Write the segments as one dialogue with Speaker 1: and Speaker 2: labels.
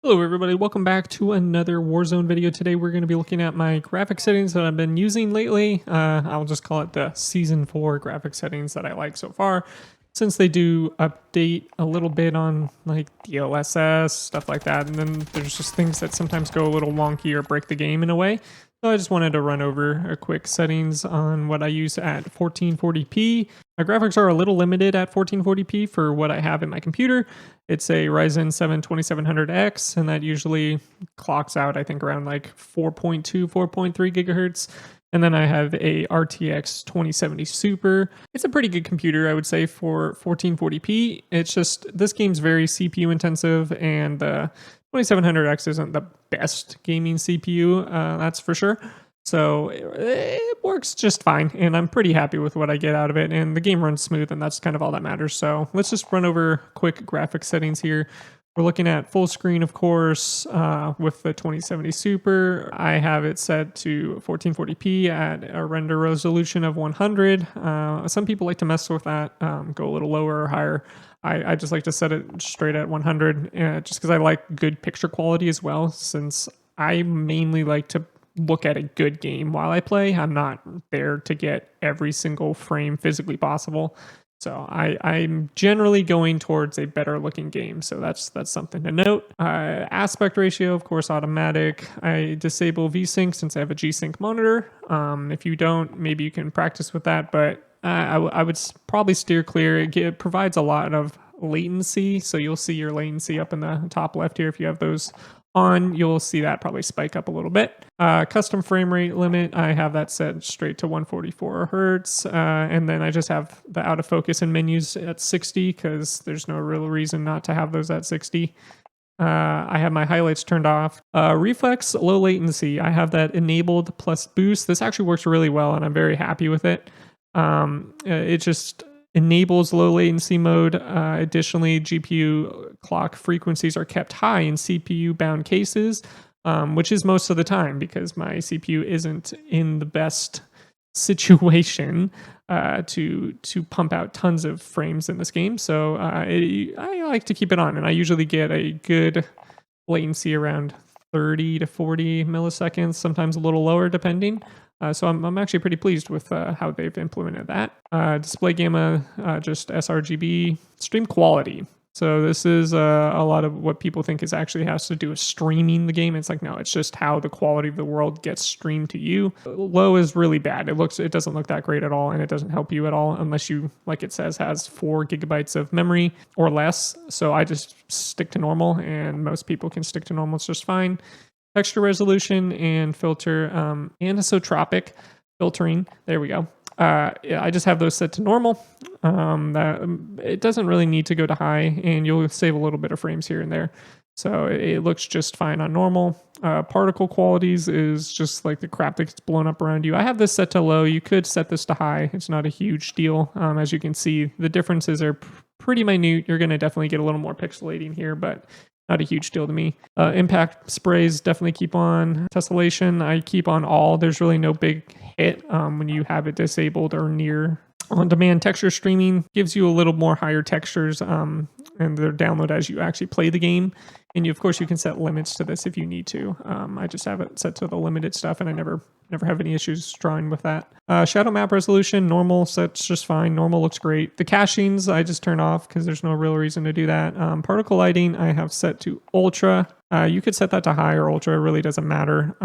Speaker 1: Hello everybody, welcome back to another Warzone video. Today we're going to be looking at my graphic settings that I've been using lately. I'll just call it the Season 4 graphic settings that I like so far, since they do update a little bit on like DLSS, stuff like that, and then there's just things that sometimes go a little wonky or break the game in a way. So I just wanted to run over a quick settings on what I use at 1440p. My graphics are a little limited at 1440p for what I have in my computer. It's a Ryzen 7 2700X, and that usually clocks out, I think, around like 4.2, 4.3 gigahertz. And then I have a RTX 2070 Super. It's a pretty good computer, I would say, for 1440p. It's just, this game's very CPU intensive, and the 2700X isn't the best gaming CPU, that's for sure. So it works just fine, and I'm pretty happy with what I get out of it, and the game runs smooth, and that's kind of all that matters. So let's just run over quick graphic settings here. We're looking at full screen, of course, with the 2070 Super. I have it set to 1440p at a render resolution of 100. Some people like to mess with that, go a little lower or higher. I just like to set it straight at 100, just because I like good picture quality as well, since I mainly like to look at a good game while I play. I'm not there to get every single frame physically possible. So I'm generally going towards a better looking game. So that's something to note. Aspect ratio, of course, automatic. I disable VSync since I have a G-Sync monitor. If you don't, maybe you can practice with that, but I would probably steer clear. It provides a lot of latency. So you'll see your latency up in the top left here. If you have those on, you'll see that probably spike up a little bit. Custom frame rate limit, I have that set straight to 144 hertz, and then I just have the out of focus and menus at 60 because there's no real reason not to have those at 60. I have my highlights turned off. Reflex, low latency, I have that enabled plus boost. This actually works really well, and I'm very happy with it. It just enables low latency mode. Additionally, GPU clock frequencies are kept high in CPU bound cases, which is most of the time because my CPU isn't in the best situation to pump out tons of frames in this game. So I like to keep it on, and I usually get a good latency around 30 to 40 milliseconds, sometimes a little lower depending. So I'm actually pretty pleased with how they've implemented that. Display gamma, just sRGB. Stream quality. So this is a lot of what people think is actually has to do with streaming the game. It's like, no, it's just how the quality of the world gets streamed to you. Low is really bad. It doesn't look that great at all, and it doesn't help you at all unless you, like it says, has 4 gigabytes of memory or less. So I just stick to normal, and most people can stick to normal. It's just fine. Texture resolution and filter, anisotropic filtering. There we go. Yeah, I just have those set to normal. It doesn't really need to go to high, and you'll save a little bit of frames here and there. So it looks just fine on normal. Particle qualities is just like the crap that gets blown up around you. I have this set to low. You could set this to high. It's not a huge deal. As you can see, the differences are pretty minute. You're going to definitely get a little more pixelating here, but not a huge deal to me. Impact sprays definitely keep on. Tessellation, I keep on all. There's really no big hit when you have it disabled or near. On-demand texture streaming gives you a little more higher textures, and they're download as you actually play the game. And of course, you can set limits to this if you need to. I just have it set to the limited stuff, and I never have any issues drawing with that. Shadow map resolution, normal, sets just fine. Normal looks great. The cachings, I just turn off because there's no real reason to do that. Particle lighting, I have set to ultra. You could set that to high or ultra. It really doesn't matter.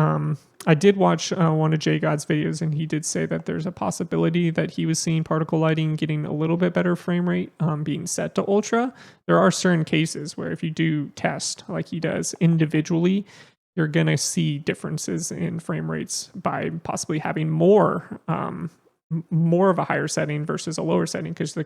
Speaker 1: I did watch one of J God's videos, and he did say that there's a possibility that he was seeing particle lighting getting a little bit better frame rate being set to ultra. There are certain cases where if you do test like he does individually, you're going to see differences in frame rates by possibly having more of a higher setting versus a lower setting, because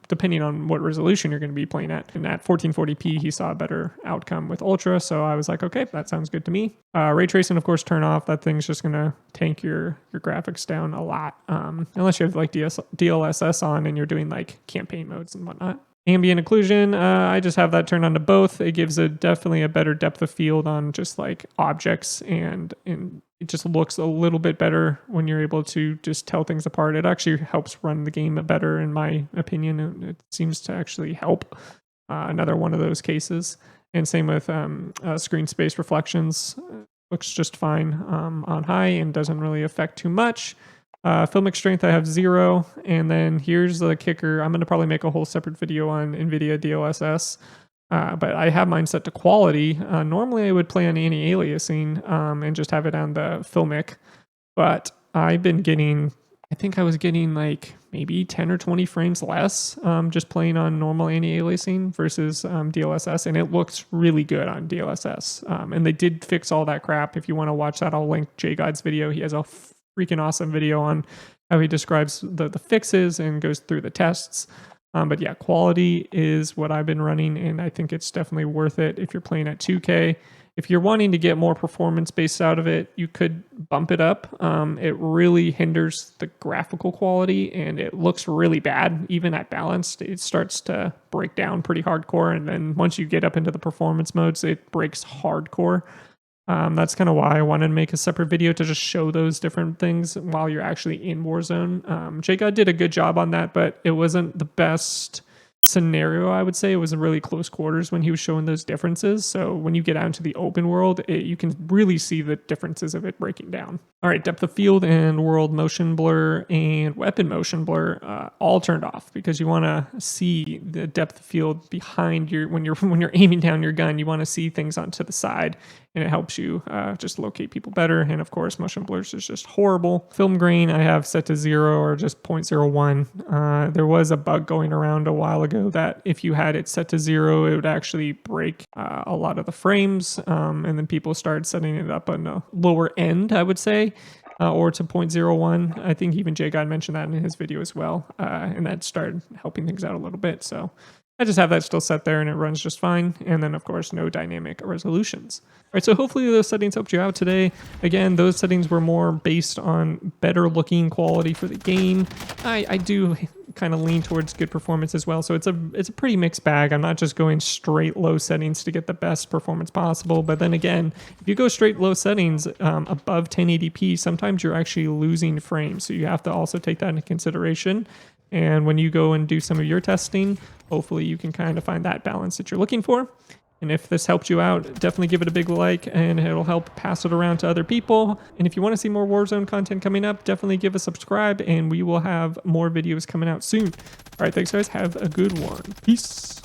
Speaker 1: depending on what resolution you're going to be playing at. And at 1440p, he saw a better outcome with ultra, so I was like, okay, that sounds good to me. Ray tracing, of course, turn off. That thing's just going to tank your graphics down a lot, unless you have like DLSS on and you're doing like campaign modes and whatnot. Ambient occlusion, I just have that turned on to both. It gives definitely a better depth of field on just like objects, and it just looks a little bit better when you're able to just tell things apart. It actually helps run the game better, in my opinion. It seems to actually help. Another one of those cases. And same with screen space reflections. Looks just fine on high and doesn't really affect too much. Filmic strength, I have 0. And then here's the kicker. I'm going to probably make a whole separate video on Nvidia DLSS. But I have mine set to quality. Normally I would play on anti-aliasing and just have it on the filmic. But I've been getting, I think I was getting like maybe 10 or 20 frames less just playing on normal anti-aliasing versus DLSS. And it looks really good on DLSS. And they did fix all that crap. If you want to watch that, I'll link JGod's video. He has a freaking awesome video on how he describes the fixes and goes through the tests. But yeah, quality is what I've been running, and I think it's definitely worth it if you're playing at 2K. If you're wanting to get more performance based out of it, you could bump it up. It really hinders the graphical quality, and it looks really bad. Even at balanced, it starts to break down pretty hardcore, and then once you get up into the performance modes, it breaks hardcore. That's kind of why I wanted to make a separate video to just show those different things while you're actually in Warzone. JGod did a good job on that, but it wasn't the best scenario, I would say. It was really close quarters when he was showing those differences. So when you get out into the open world, you can really see the differences of it breaking down. All right, depth of field and world motion blur and weapon motion blur all turned off because you want to see the depth of field behind your when you're aiming down your gun. You want to see things onto the side, and it helps you just locate people better. And of course, motion blurs is just horrible. Film grain I have set to 0 or just 0.01. There was a bug going around a while ago that if you had it set to 0, it would actually break a lot of the frames. And then people started setting it up on a lower end, I would say, or to 0.01. I think even JGod mentioned that in his video as well. And that started helping things out a little bit. So I just have that still set there and it runs just fine. And then of course, no dynamic resolutions. All right, so hopefully those settings helped you out today. Again, those settings were more based on better looking quality for the game. I do kind of lean towards good performance as well. So it's a pretty mixed bag. I'm not just going straight low settings to get the best performance possible. But then again, if you go straight low settings above 1080p, sometimes you're actually losing frames. So you have to also take that into consideration. And when you go and do some of your testing, hopefully you can kind of find that balance that you're looking for. And if this helped you out, definitely give it a big like and it'll help pass it around to other people. And if you want to see more Warzone content coming up, definitely give a subscribe and we will have more videos coming out soon. All right, thanks guys. Have a good one. Peace.